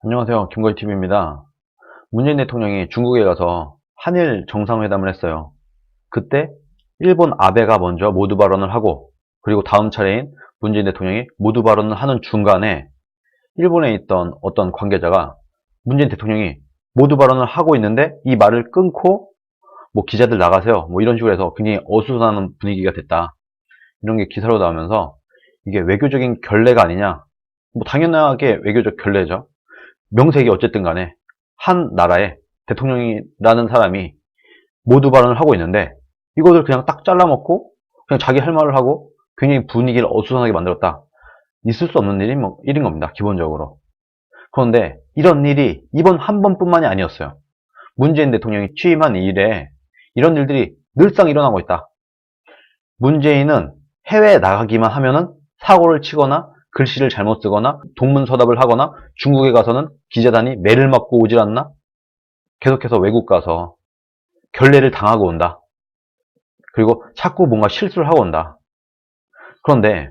안녕하세요. 김거희TV입니다. 문재인 대통령이 중국에 가서 한일 정상회담을 했어요. 그때 일본 아베가 먼저 모두 발언을 하고, 그리고 다음 차례인 문재인 대통령이 모두 발언을 하는 중간에 일본에 있던 어떤 관계자가 문재인 대통령이 모두 발언을 하고 있는데 이 말을 끊고 뭐 기자들 나가세요, 뭐 이런 식으로 해서 굉장히 어수선한 분위기가 됐다, 이런 게 기사로 나오면서 이게 외교적인 결례가 아니냐. 뭐 당연하게 외교적 결례죠. 명색이 어쨌든 간에 한 나라의 대통령이라는 사람이 모두 발언을 하고 있는데 이것을 그냥 딱 잘라먹고 그냥 자기 할 말을 하고 굉장히 분위기를 어수선하게 만들었다. 있을 수 없는 일인 겁니다, 기본적으로. 그런데 이런 일이 이번 한 번뿐만이 아니었어요. 문재인 대통령이 취임한 이래 이런 일들이 늘상 일어나고 있다. 문재인은 해외에 나가기만 하면은 사고를 치거나 글씨를 잘못 쓰거나 동문서답을 하거나 중국에 가서는 기자단이 매를 맞고 오질 않나? 계속해서 외국 가서 결례를 당하고 온다. 그리고 자꾸 뭔가 실수를 하고 온다. 그런데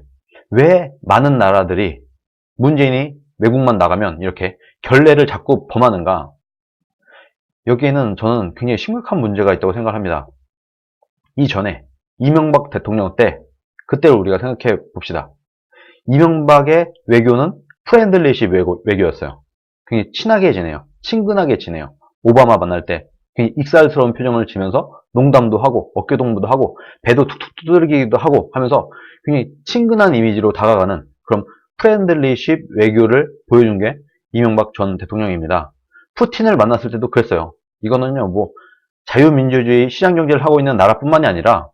왜 많은 나라들이 문재인이 외국만 나가면 이렇게 결례를 자꾸 범하는가? 여기에는 저는 굉장히 심각한 문제가 있다고 생각합니다. 이전에 이명박 대통령 때, 그때를 우리가 생각해 봅시다. 이명박의 외교는 프렌들리십 외교였어요. 굉장히 친하게 지내요. 친근하게 지내요. 오바마 만날 때 굉장히 익살스러운 표정을 지면서 농담도 하고 어깨동무도 하고 배도 툭툭 두드리기도 하고 하면서 굉장히 친근한 이미지로 다가가는 그런 프렌들리십 외교를 보여준 게 이명박 전 대통령입니다. 푸틴을 만났을 때도 그랬어요. 이거는요, 뭐 자유민주주의 시장경제를 하고 있는 나라뿐만이 아니라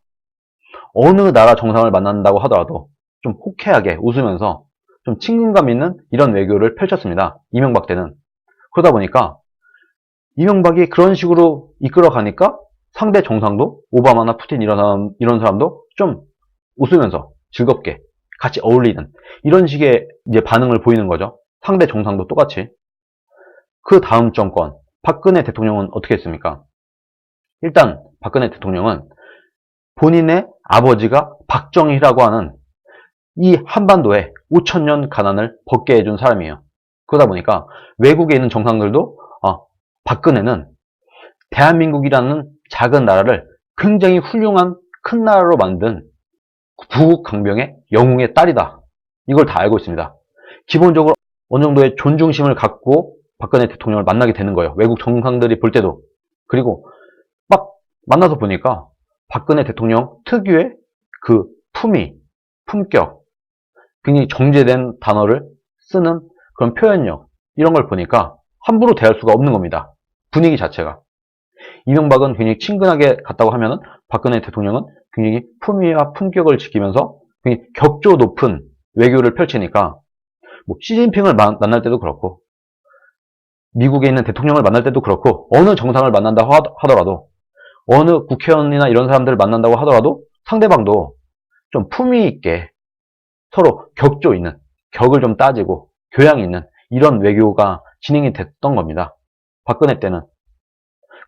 어느 나라 정상을 만난다고 하더라도 좀 호쾌하게 웃으면서 좀 친근감 있는 이런 외교를 펼쳤습니다, 이명박 때는. 그러다 보니까 이명박이 그런 식으로 이끌어 가니까 상대 정상도 오바마나 푸틴 이런 사람도 좀 웃으면서 즐겁게 같이 어울리는 이런 식의 이제 반응을 보이는 거죠. 상대 정상도 똑같이. 그 다음 정권 박근혜 대통령은 어떻게 했습니까? 일단 박근혜 대통령은 본인의 아버지가 박정희라고 하는 이 한반도에 5천년 가난을 벗게 해준 사람이에요. 그러다 보니까 외국에 있는 정상들도 박근혜는 대한민국이라는 작은 나라를 굉장히 훌륭한 큰 나라로 만든 부국강병의 영웅의 딸이다. 이걸 다 알고 있습니다. 기본적으로 어느 정도의 존중심을 갖고 박근혜 대통령을 만나게 되는 거예요. 외국 정상들이 볼 때도. 그리고 막 만나서 보니까 박근혜 대통령 특유의 그 품위, 품격, 굉장히 정제된 단어를 쓰는 그런 표현력, 이런 걸 보니까 함부로 대할 수가 없는 겁니다. 분위기 자체가. 이명박은 굉장히 친근하게 갔다고 하면은 박근혜 대통령은 굉장히 품위와 품격을 지키면서 굉장히 격조 높은 외교를 펼치니까 뭐 시진핑을 만날 때도 그렇고 미국에 있는 대통령을 만날 때도 그렇고 어느 정상을 만난다고 하더라도 어느 국회의원이나 이런 사람들을 만난다고 하더라도 상대방도 좀 품위 있게 서로 격조 있는, 격을 좀 따지고 교양 있는 이런 외교가 진행이 됐던 겁니다, 박근혜 때는.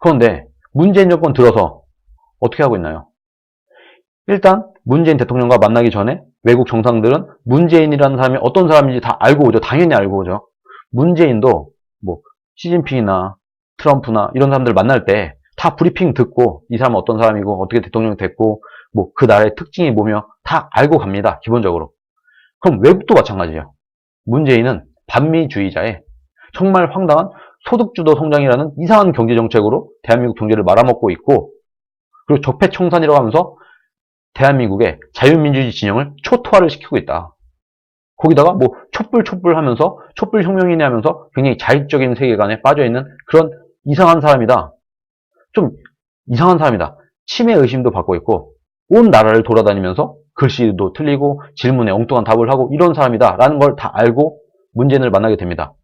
그런데 문재인 정권 들어서 어떻게 하고 있나요? 일단 문재인 대통령과 만나기 전에 외국 정상들은 문재인이라는 사람이 어떤 사람인지 다 알고 오죠. 당연히 알고 오죠. 문재인도 뭐 시진핑이나 트럼프나 이런 사람들 만날 때 다 브리핑 듣고 이 사람은 어떤 사람이고 어떻게 대통령이 됐고 뭐 그 나라의 특징이 뭐며 다 알고 갑니다, 기본적으로. 그럼 외국도 마찬가지예요. 문재인은 반미주의자의 정말 황당한 소득주도 성장이라는 이상한 경제정책으로 대한민국 경제를 말아먹고 있고, 그리고 적폐청산이라고 하면서 대한민국의 자유민주주의 진영을 초토화를 시키고 있다. 거기다가 뭐 촛불 하면서 촛불혁명이네 하면서 굉장히 자익적인 세계관에 빠져있는 그런 이상한 사람이다. 좀 이상한 사람이다. 치매 의심도 받고 있고 온 나라를 돌아다니면서 글씨도 틀리고 질문에 엉뚱한 답을 하고 이런 사람이다 라는 걸 다 알고 문재인을 만나게 됩니다.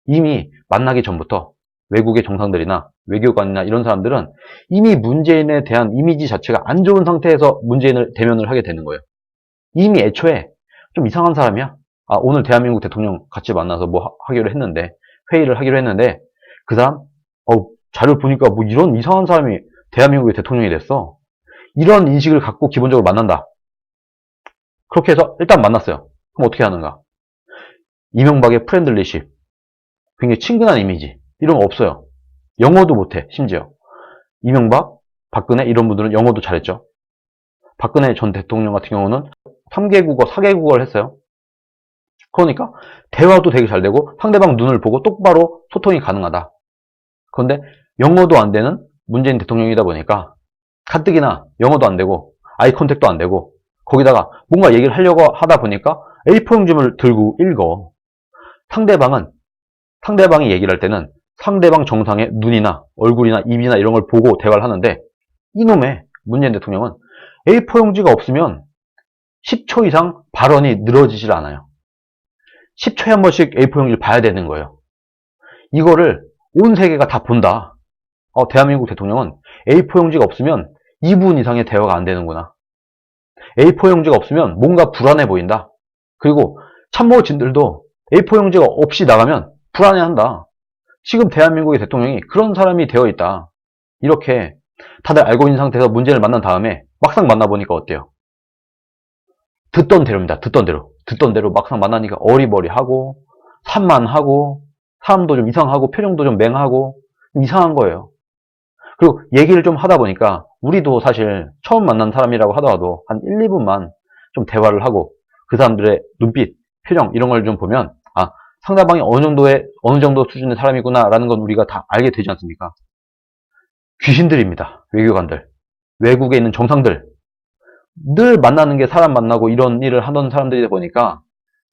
이미 만나기 전부터 외국의 정상들이나 외교관이나 이런 사람들은 이미 문재인에 대한 이미지 자체가 안 좋은 상태에서 문재인을 대면을 하게 되는 거예요. 이미 애초에 좀 이상한 사람이야. 오늘 대한민국 대통령 같이 만나서 뭐 하기로 했는데, 회의를 하기로 했는데 그 사람 자료 보니까 뭐 이런 이상한 사람이 대한민국의 대통령이 됐어. 이런 인식을 갖고 기본적으로 만난다. 그렇게 해서 일단 만났어요. 그럼 어떻게 하는가? 이명박의 프렌들리십, 굉장히 친근한 이미지 이런 거 없어요. 영어도 못해. 심지어 이명박, 박근혜 이런 분들은 영어도 잘했죠. 박근혜 전 대통령 같은 경우는 3개국어, 4개국어를 했어요. 그러니까 대화도 되게 잘 되고 상대방 눈을 보고 똑바로 소통이 가능하다. 그런데 영어도 안 되는 문재인 대통령이다 보니까 가뜩이나 영어도 안 되고 아이 컨택도 안 되고 거기다가 뭔가 얘기를 하려고 하다 보니까 A4 용지를 들고 읽어. 상대방이 얘기를 할 때는 상대방 정상의 눈이나 얼굴이나 입이나 이런 걸 보고 대화를 하는데 이놈의 문재인 대통령은 A4 용지가 없으면 10초 이상 발언이 늘어지질 않아요. 10초에 한 번씩 A4 용지를 봐야 되는 거예요. 이거를 온 세계가 다 본다. 대한민국 대통령은 A4 용지가 없으면 2분 이상의 대화가 안 되는구나. A4 용지가 없으면 뭔가 불안해 보인다. 그리고 참모진들도 A4 용지가 없이 나가면 불안해한다. 지금 대한민국의 대통령이 그런 사람이 되어 있다. 이렇게 다들 알고 있는 상태에서 문재인을 만난 다음에 막상 만나보니까 어때요? 듣던 대로입니다. 듣던 대로. 듣던 대로 막상 만나니까 어리버리하고 산만하고 사람도 좀 이상하고 표정도 좀 맹하고 이상한 거예요. 그리고 얘기를 좀 하다 보니까 우리도 사실 처음 만난 사람이라고 하더라도 한 1, 2분만 좀 대화를 하고 그 사람들의 눈빛, 표정 이런 걸 좀 보면 상대방이 어느 정도 수준의 사람이구나 라는 건 우리가 다 알게 되지 않습니까? 귀신들입니다. 외교관들. 외국에 있는 정상들. 늘 만나는 게 사람 만나고 이런 일을 하던 사람들이다 보니까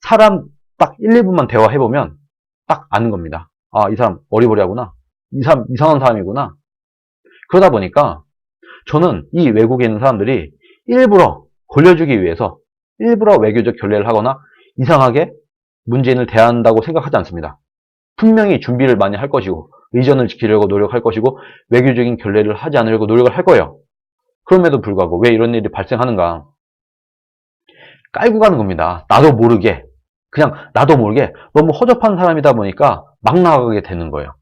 사람 딱 1, 2분만 대화해보면 딱 아는 겁니다. 이 사람 어리버리하구나. 이 사람 이상한 사람이구나. 그러다 보니까 저는 이 외국에 있는 사람들이 일부러 걸려주기 위해서 일부러 외교적 결례를 하거나 이상하게 문재인을 대한다고 생각하지 않습니다. 분명히 준비를 많이 할 것이고 의전을 지키려고 노력할 것이고 외교적인 결례를 하지 않으려고 노력을 할 거예요. 그럼에도 불구하고 왜 이런 일이 발생하는가? 깔고 가는 겁니다. 나도 모르게 너무 허접한 사람이다 보니까 막 나가게 되는 거예요.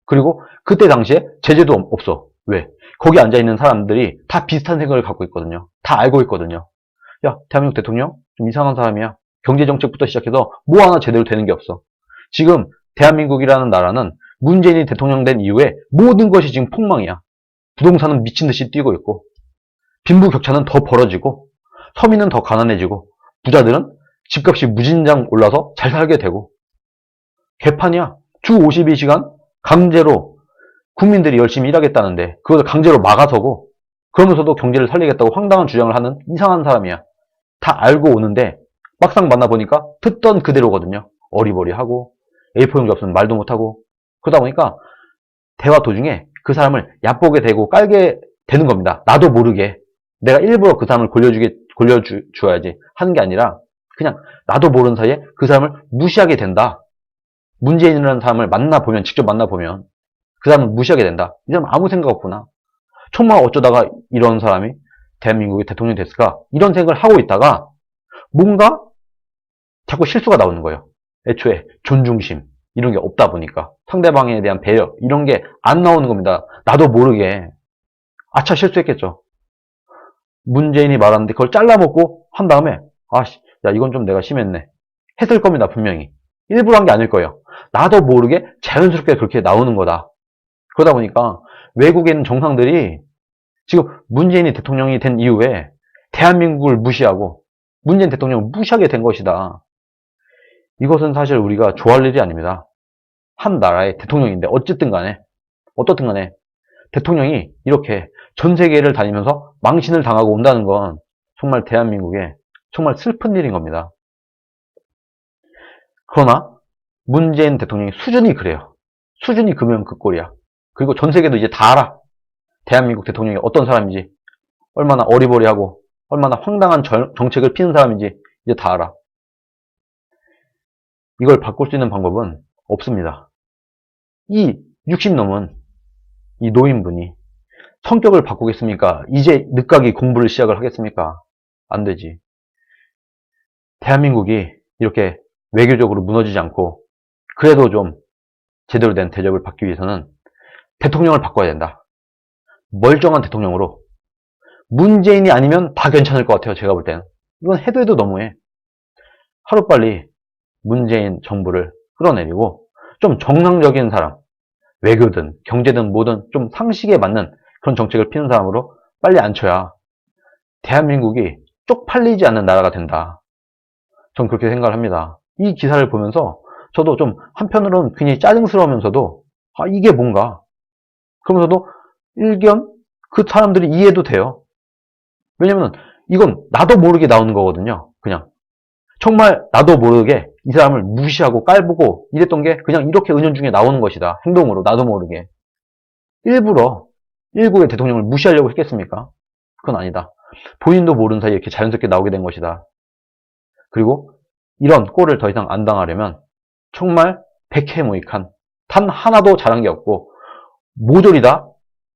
그리고 그때 당시에 제재도 없어. 왜? 거기 앉아있는 사람들이 다 비슷한 생각을 갖고 있거든요. 다 알고 있거든요. 야, 대한민국 대통령? 좀 이상한 사람이야. 경제정책부터 시작해서 뭐 하나 제대로 되는 게 없어. 지금 대한민국이라는 나라는 문재인이 대통령 된 이후에 모든 것이 지금 폭망이야. 부동산은 미친 듯이 뛰고 있고 빈부격차는 더 벌어지고 서민은 더 가난해지고 부자들은 집값이 무진장 올라서 잘 살게 되고 개판이야. 주 52시간 강제로 국민들이 열심히 일하겠다는데 그것을 강제로 막아서고 그러면서도 경제를 살리겠다고 황당한 주장을 하는 이상한 사람이야. 다 알고 오는데 막상 만나보니까 듣던 그대로거든요. 어리버리하고 A4 용지 없으면 말도 못하고 그러다 보니까 대화 도중에 그 사람을 얕보게 되고 깔게 되는 겁니다. 나도 모르게 내가 일부러 그 사람을 골려줘야지 하는 게 아니라 그냥 나도 모르는 사이에 그 사람을 무시하게 된다. 문재인이라는 사람을 직접 만나보면 그 사람을 무시하게 된다. 이 사람 아무 생각 없구나. 정말 어쩌다가 이런 사람이 대한민국의 대통령이 됐을까? 이런 생각을 하고 있다가 뭔가 자꾸 실수가 나오는 거예요. 애초에 존중심 이런 게 없다 보니까 상대방에 대한 배려 이런 게 안 나오는 겁니다. 나도 모르게 아차 실수했겠죠. 문재인이 말하는데 그걸 잘라먹고 한 다음에 야 이건 좀 내가 심했네 했을 겁니다. 분명히 일부러 한 게 아닐 거예요. 나도 모르게 자연스럽게 그렇게 나오는 거다. 그러다 보니까 외국에 있는 정상들이 지금 문재인이 대통령이 된 이후에 대한민국을 무시하고 문재인 대통령을 무시하게 된 것이다. 이것은 사실 우리가 좋아할 일이 아닙니다. 한 나라의 대통령인데 어떻든 간에 대통령이 이렇게 전 세계를 다니면서 망신을 당하고 온다는 건 정말 대한민국에 정말 슬픈 일인 겁니다. 그러나 문재인 대통령의 수준이 그래요. 수준이 그면 그 꼴이야. 그리고 전 세계도 이제 다 알아. 대한민국 대통령이 어떤 사람인지, 얼마나 어리버리하고 얼마나 황당한 정책을 피는 사람인지 이제 다 알아. 이걸 바꿀 수 있는 방법은 없습니다. 이 60 넘은 이 노인분이 성격을 바꾸겠습니까? 이제 늦가기 공부를 시작을 하겠습니까? 안 되지. 대한민국이 이렇게 외교적으로 무너지지 않고 그래도 좀 제대로 된 대접을 받기 위해서는 대통령을 바꿔야 된다. 멀쩡한 대통령으로. 문재인이 아니면 다 괜찮을 것 같아요. 제가 볼 때는. 이건 해도 해도 너무해. 하루빨리 문재인 정부를 끌어내리고 좀 정상적인 사람, 외교든 경제든 뭐든 좀 상식에 맞는 그런 정책을 피는 사람으로 빨리 앉혀야 대한민국이 쪽팔리지 않는 나라가 된다. 전 그렇게 생각을 합니다. 이 기사를 보면서 저도 좀 한편으로는 굉장히 짜증스러우면서도 이게 뭔가 그러면서도 일견 그 사람들이 이해도 돼요. 왜냐면 이건 나도 모르게 나오는 거거든요. 그냥 정말 나도 모르게 이 사람을 무시하고 깔보고 이랬던 게 그냥 이렇게 은연중에 나오는 것이다. 행동으로 나도 모르게 일부러 일국의 대통령을 무시하려고 했겠습니까? 그건 아니다. 본인도 모르는 사이에 이렇게 자연스럽게 나오게 된 것이다. 그리고 이런 꼴을 더 이상 안 당하려면 정말 백해무익한 단 하나도 잘한 게 없고 모조리 다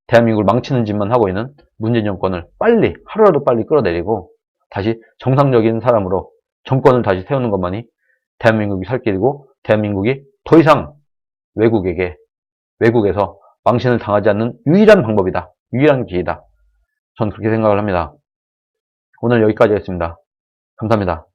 대한민국을 망치는 짓만 하고 있는 문재인 정권을 빨리 하루라도 빨리 끌어내리고 다시 정상적인 사람으로 정권을 다시 세우는 것만이 대한민국이 살 길이고 대한민국이 더 이상 외국에서 망신을 당하지 않는 유일한 방법이다. 유일한 길이다. 전 그렇게 생각을 합니다. 오늘 여기까지 했습니다. 감사합니다.